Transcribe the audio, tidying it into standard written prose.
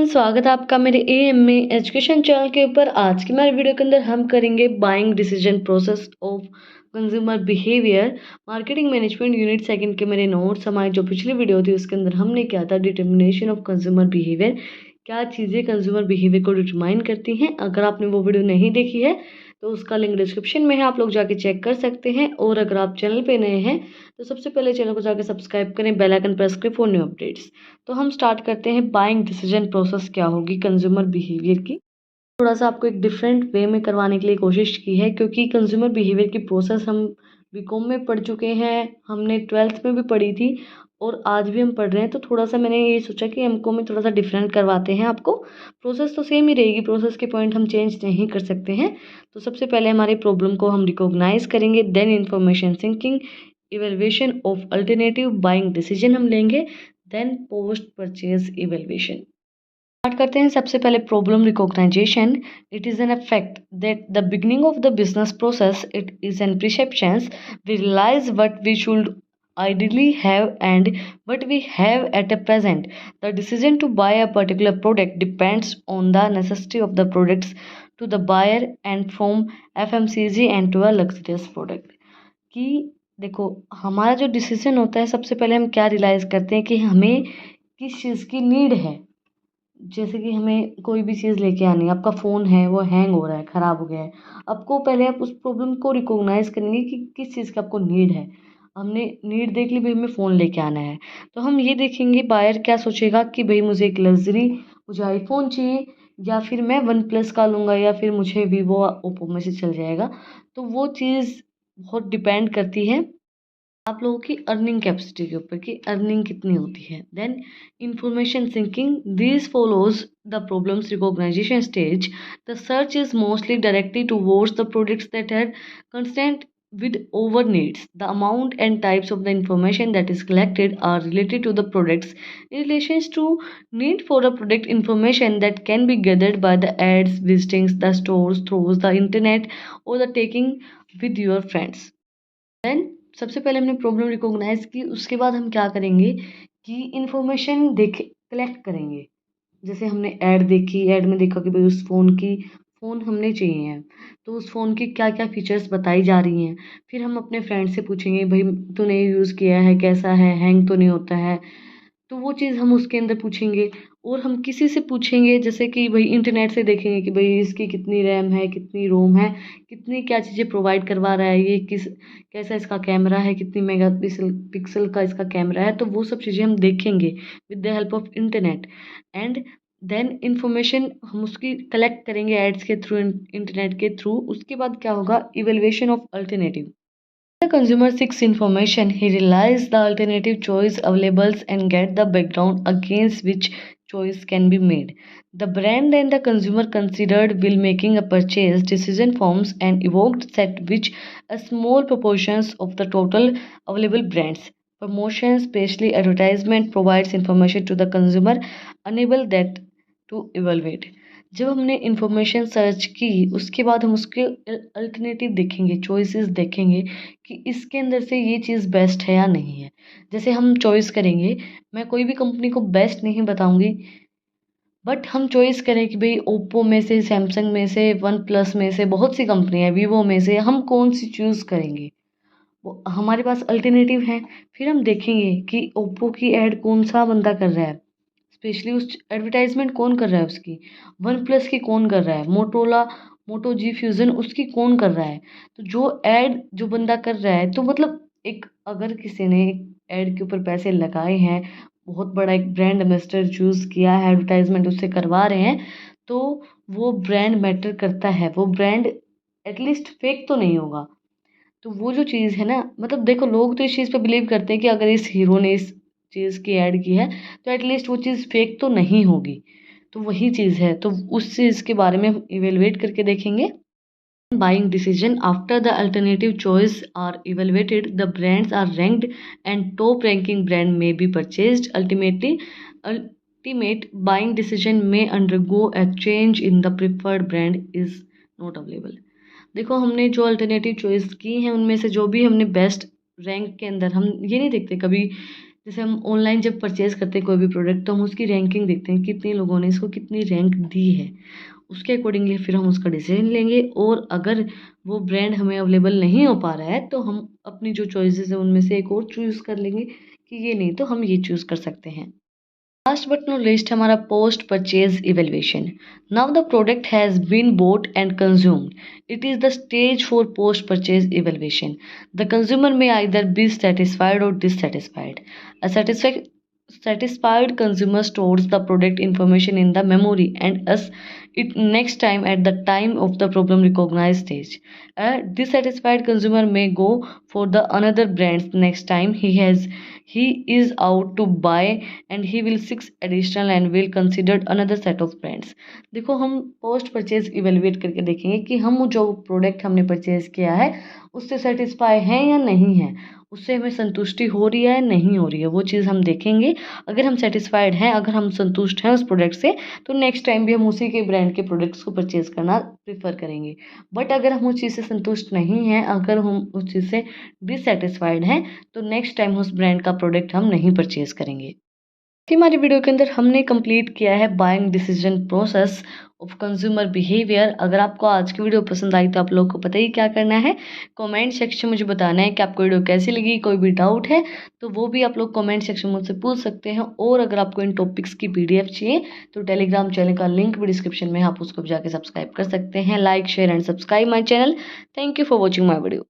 Everyone, स्वागत है आपका मेरे एएमए एजुकेशन चैनल के ऊपर। आज की हमारे वीडियो के अंदर हम करेंगे buying decision process of consumer behaviour, marketing management unit second के मेरे नोट्स। हमारी जो पिछली वीडियो थी उसके अंदर हमने क्या था, डिटर्मिनेशन ऑफ कंज्यूमर बिहेवियर, क्या चीज़ें कंज्यूमर बिहेवियर को डिटरमाइन करती हैं। अगर आपने वो वीडियो नहीं देखी है तो उसका लिंक डिस्क्रिप्शन में है, आप लोग जाके चेक कर सकते हैं। और अगर आप चैनल पे नए हैं तो सबसे पहले चैनल को जाके सब्सक्राइब करें, बेल आइकन प्रेस करें फॉर न्यू अपडेट्स। तो हम स्टार्ट करते हैं। बाइंग डिसीजन प्रोसेस क्या होगी कंज्यूमर बिहेवियर की। थोड़ा सा आपको एक डिफरेंट वे में करवाने के लिए कोशिश की है, क्योंकि कंज्यूमर बिहेवियर की प्रोसेस हम बीकॉम में पढ़ चुके हैं, हमने ट्वेल्थ में भी पढ़ी थी और आज भी हम पढ़ रहे हैं। तो थोड़ा सा मैंने ये सोचा कि एमको में थोड़ा सा डिफरेंट करवाते हैं आपको। प्रोसेस तो सेम ही रहेगी, प्रोसेस के पॉइंट हम चेंज नहीं कर सकते हैं। तो सबसे पहले हमारी प्रॉब्लम को हम रिकॉग्नाइज करेंगे, then information seeking, evaluation of alternative, buying decision हम लेंगे, then post purchase evaluation. Start करते हैं। सबसे पहले problem recognition. It is an effect that the beginning of the business process, it is an perceptions. We realize what we should ideally have and what we have at a present. The decision to buy a particular product depends on the necessity of the products to the buyer, and from FMCG and to a luxurious product। कि देखो, हमारा जो decision होता है, सबसे पहले हम क्या रियलाइज़ करते हैं कि हमें किस चीज़ की नीड है। जैसे कि हमें कोई भी चीज़ लेके आनी है, आपका फ़ोन है वो हैंग हो रहा है, ख़राब हो गया है। आपको पहले आप उस प्रॉब्लम को रिकॉग्नाइज़ करेंगे कि किस चीज़ की आपको नीड है। हमने नीड देख ली, भाई हमें फ़ोन लेके आना है, तो हम ये देखेंगे बायर क्या सोचेगा कि भाई मुझे एक लग्ज़री, मुझे आईफ़ोन चाहिए, या फिर मैं वन प्लस का लूँगा, या फिर मुझे वीवो ओप्पो में से चल जाएगा। तो वो चीज़ बहुत डिपेंड करती है आप लोगों की अर्निंग कैपेसिटी के ऊपर कि अर्निंग कितनी होती है। Then information seeking, this follows the problems recognition stage. The search is mostly directly towards the products that are constant with over needs. The amount and types of the information that is collected are related to the products in relation to need for a product. Information that can be gathered by the ads, visiting the stores through the internet, or the taking with your friends. Then सबसे पहले हमने problem recognise की, उसके बाद हम क्या करेंगे कि इंफॉर्मेशन देखे कलेक्ट करेंगे। जैसे हमने ऐड देखी, ऐड में देखा कि भाई उस फ़ोन हमने चाहिए है, तो उस फ़ोन की क्या क्या फीचर्स बताई जा रही हैं। फिर हम अपने फ्रेंड से पूछेंगे, भाई तूने यूज़ किया है, कैसा है, हैंग तो नहीं होता है। तो वो चीज़ हम उसके अंदर पूछेंगे। और हम किसी से पूछेंगे, जैसे कि भाई इंटरनेट से देखेंगे कि भाई इसकी कितनी रैम है, कितनी रोम है, कितनी क्या चीज़ें प्रोवाइड करवा रहा है, ये कैसा इसका कैमरा है, कितनी मेगा पिक्सल का इसका कैमरा है। तो वो सब चीज़ें हम देखेंगे with the help of internet. And then information हम उसकी कलेक्ट करेंगे एड्स के थ्रू, इंटरनेट के थ्रू। उसके बाद क्या होगा, evaluation of alternative. The consumer seeks information, he realizes the alternative choice available and get the background against which choice can be made. The brand and the consumer considered while making a purchase decision forms an evoked set which a small proportions of the total available brands. Promotion, especially advertisement, provides information to the consumer, enable that to evaluate. जब हमने information search की, उसके बाद हम उसके alternative देखेंगे, choices देखेंगे कि इसके अंदर से ये चीज़ बेस्ट है या नहीं है। जैसे हम चॉइस करेंगे, मैं कोई भी कंपनी को बेस्ट नहीं बताऊंगी, बट हम चॉइस करें कि भाई ओप्पो में से, सैमसंग में से, वन प्लस में से, बहुत सी कंपनी है, वीवो में से हम कौन सी चूज़ करेंगे। वो हमारे पास अल्टरनेटिव है। फिर हम देखेंगे कि ओप्पो की ऐड कौन सा बंदा कर रहा है, स्पेशली उस एडवर्टाइजमेंट कौन कर रहा है उसकी, वन प्लस की कौन कर रहा है, मोटोला मोटो जी फ्यूज़न उसकी कौन कर रहा है। तो जो ऐड जो बंदा कर रहा है, तो मतलब एक अगर किसी ने ऐड के ऊपर पैसे लगाए हैं, बहुत बड़ा एक ब्रांड एम्बेसडर चूज़ किया है, एडवर्टाइजमेंट उससे करवा रहे हैं, तो वो ब्रांड मैटर करता है। वो ब्रांड एटलीस्ट फेक तो नहीं होगा। तो वो जो चीज़ है ना, मतलब देखो, लोग तो इस चीज़ पे बिलीव करते हैं कि अगर इस हीरो ने इस चीज़ की ऐड की है तो एटलीस्ट वो चीज़ फेक तो नहीं होगी। तो वही चीज़ है, तो उस चीज़ के बारे में हम इवेलुएट करके देखेंगे। Buying decision, after the alternative choice are evaluated, the brands are ranked and top ranking brand may be purchased. Ultimate buying decision may undergo a change in the preferred brand is not available. देखो, हमने जो alternative choice की हैं उनमें से जो भी हमने बेस्ट रैंक के अंदर, हम ये नहीं देखते कभी जैसे हम ऑनलाइन जब परचेज़ करते हैं कोई भी प्रोडक्ट, तो हम उसकी रैंकिंग देखते हैं, कितने लोगों ने इसको कितनी रैंक दी है। उसके अकॉर्डिंगली फिर हम उसका डिसीजन लेंगे, और अगर वो ब्रांड हमें अवेलेबल नहीं हो पा रहा है, तो हम अपनी जो चॉइसेस है उनमें से एक और चूज़ कर लेंगे कि ये नहीं तो हम ये चूज़ कर सकते हैं। लास्ट बट नॉट लीस्ट हमारा post purchase evaluation. Now the product has been bought and consumed, it is the stage for post purchase evaluation. The consumer may either be satisfied or dissatisfied. A satisfied consumer stores the product information in the memory and as it next time at the time of the problem recognized stage. A dissatisfied consumer may go for the another brands next time he is out to buy, and he will seek additional and will consider another set of brands. देखो, हम post purchase evaluate करके देखेंगे कि हम जो product हमने purchase किया है उससे सेटिस्फाई हैं या नहीं है, उससे हमें संतुष्टि हो रही है नहीं हो रही है, वो चीज़ हम देखेंगे। अगर हम सेटिस्फाइड हैं, अगर हम संतुष्ट हैं उस प्रोडक्ट से, तो नेक्स्ट टाइम भी हम उसी के ब्रांड के प्रोडक्ट्स को परचेज़ करना प्रेफर करेंगे। बट अगर हम उस चीज़ से संतुष्ट नहीं हैं, अगर हम उस चीज़ से डिससेटिस्फाइड हैं, तो नेक्स्ट टाइम उस ब्रांड का प्रोडक्ट हम नहीं परचेज़ करेंगे। कि हमारी वीडियो के अंदर हमने कंप्लीट किया है buying decision process of consumer behaviour. अगर आपको आज की वीडियो पसंद आई तो आप लोगों को पता ही क्या करना है, कमेंट सेक्शन में मुझे बताना है कि आपको वीडियो कैसी लगी। कोई भी डाउट है तो वो भी आप लोग कमेंट सेक्शन में मुझसे पूछ सकते हैं, और अगर आपको इन टॉपिक्स की PDF चाहिए तो टेलीग्राम चैनल का लिंक भी डिस्क्रिप्शन में है, आप उसको जाके सब्सक्राइब कर सकते हैं। Like share and subscribe my channel. Thank you for watching my video.